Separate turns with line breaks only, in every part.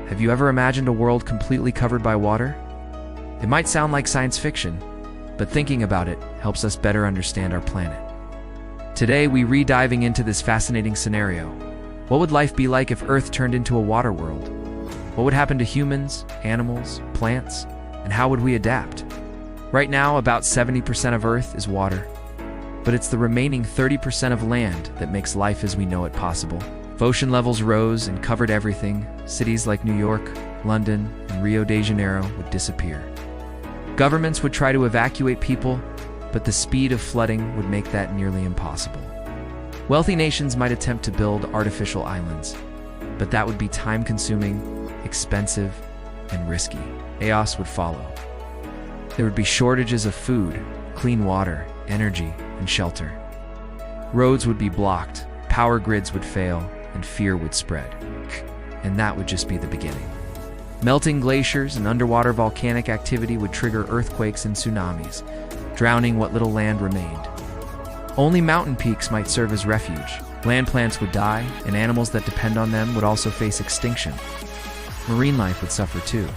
Have you ever imagined a world completely covered by water? It might sound like science fiction, but thinking about it helps us better understand our planet. Today, we re-diving into this fascinating scenario. What would life be like if Earth turned into a water world? What would happen to humans, animals, plants, and how would we adapt? Right now, about 70% of Earth is water, but it's the remaining 30% of land that makes life as we know it possible. If ocean levels rose and covered everything, cities like New York, London, and Rio de Janeiro would disappear. Governments would try to evacuate people, but the speed of flooding would make that nearly impossible. Wealthy nations might attempt to build artificial islands, but that would be time-consuming, expensive, and risky. Chaos would follow. There would be shortages of food, clean water, energy, and shelter. Roads would be blocked, power grids would fail, and fear would spread. And that would just be the beginning. Melting glaciers and underwater volcanic activity would trigger earthquakes and tsunamis, drowning what little land remained. Only mountain peaks might serve as refuge. Land plants would die, and animals that depend on them would also face extinction. Marine life would suffer too.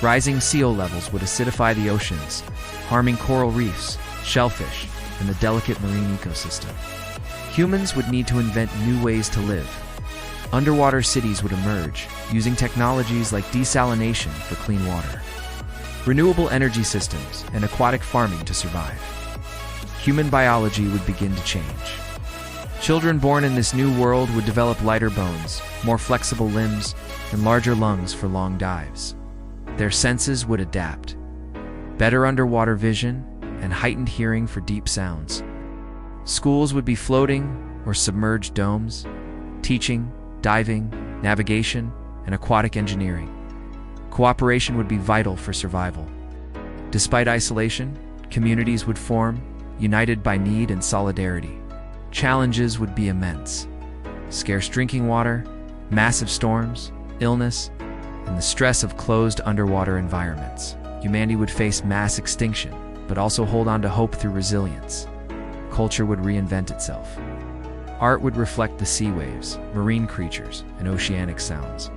Rising sea levels would acidify the oceans, harming coral reefs, shellfish, and the delicate marine ecosystem. Humans would need to invent new ways to live. Underwater cities would emerge, using technologies like desalination for clean water, renewable energy systems, and aquatic farming to survive. Human biology would begin to change. Children born in this new world would develop lighter bones, more flexible limbs, and larger lungs for long dives. Their senses would adapt. Better underwater vision and heightened hearing for deep sounds. Schools would be floating or submerged domes, teaching, diving, navigation, and aquatic engineering. Cooperation would be vital for survival. Despite isolation, communities would form, united by need and solidarity. Challenges would be immense. Scarce drinking water, massive storms, illness, and the stress of closed underwater environments. Humanity would face mass extinction, but also hold on to hope through resilience. Culture would reinvent itself. Art would reflect the sea waves, marine creatures, and oceanic sounds.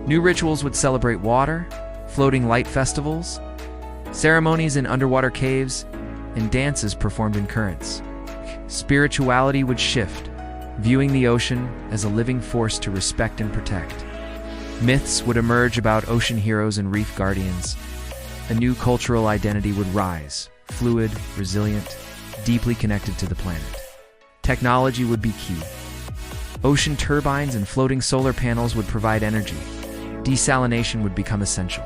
New rituals would celebrate water, floating light festivals, ceremonies in underwater caves, and dances performed in currents. Spirituality would shift, viewing the ocean as a living force to respect and protect. Myths would emerge about ocean heroes and reef guardians. A new cultural identity would rise, fluid, resilient, deeply connected to the planet. Technology would be key. Ocean turbines and floating solar panels would provide energy. Desalination would become essential.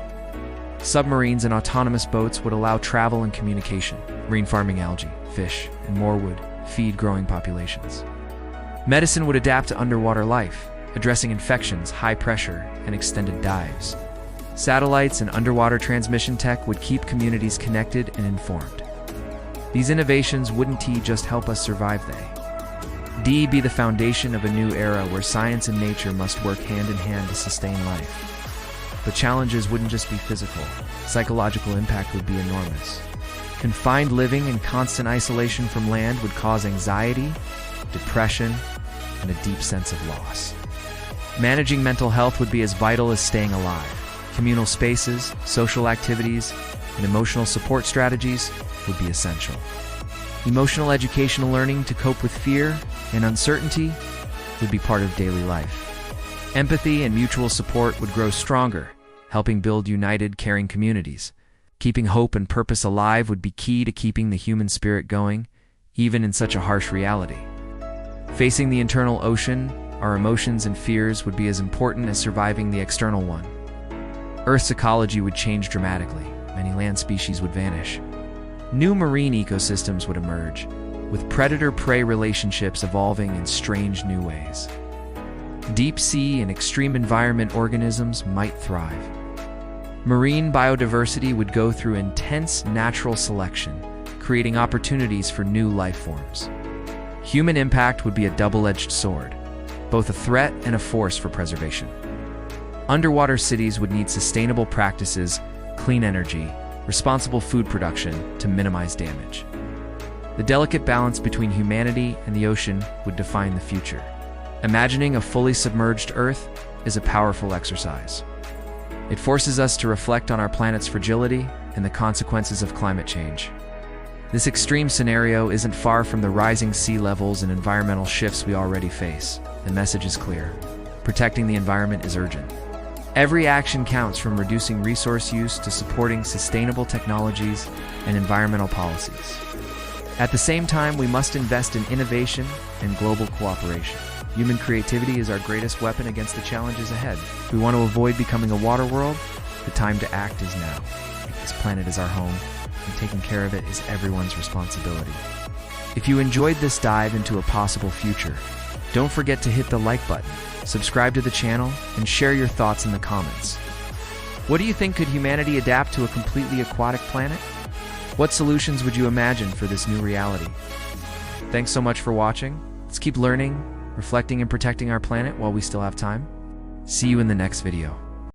Submarines and autonomous boats would allow travel and communication. Marine farming algae, fish, and more would feed growing populations. Medicine would adapt to underwater life, addressing infections, high pressure, and extended dives. Satellites and underwater transmission tech would keep communities connected and informed. These innovations wouldn't just help us survive, they'd be the foundation of a new era where science and nature must work hand in hand to sustain life. But challenges wouldn't just be physical. Psychological impact would be enormous. Confined living and constant isolation from land would cause anxiety, depression, and a deep sense of loss. Managing mental health would be as vital as staying alive. Communal spaces, social activities, and emotional support strategies would be essential. Emotional educational learning to cope with fear and uncertainty would be part of daily life. Empathy and mutual support would grow stronger, helping build united, caring communities. Keeping hope and purpose alive would be key to keeping the human spirit going, even in such a harsh reality. Facing the internal ocean, our emotions and fears would be as important as surviving the external one. Earth's ecology would change dramatically. Many land species would vanish. New marine ecosystems would emerge, with predator-prey relationships evolving in strange new ways. Deep sea and extreme environment organisms might thrive. Marine biodiversity would go through intense natural selection, creating opportunities for new life forms. Human impact would be a double-edged sword, both a threat and a force for preservation. Underwater cities would need sustainable practices, clean energy, responsible food production to minimize damage. The delicate balance between humanity and the ocean would define the future. Imagining a fully submerged Earth is a powerful exercise. It forces us to reflect on our planet's fragility and the consequences of climate change. This extreme scenario isn't far from the rising sea levels and environmental shifts we already face. The message is clear. Protecting the environment is urgent. Every action counts, from reducing resource use to supporting sustainable technologies and environmental policies. At the same time, we must invest in innovation and global cooperation. Human creativity is our greatest weapon against the challenges ahead. If we want to avoid becoming a water world, the time to act is now. This planet is our home, and taking care of it is everyone's responsibility. If you enjoyed this dive into a possible future, don't forget to hit the like button, subscribe to the channel, and share your thoughts in the comments. What do you think? Could humanity adapt to a completely aquatic planet? What solutions would you imagine for this new reality? Thanks so much for watching. Let's keep learning, reflecting, and protecting our planet while we still have time. See you in the next video.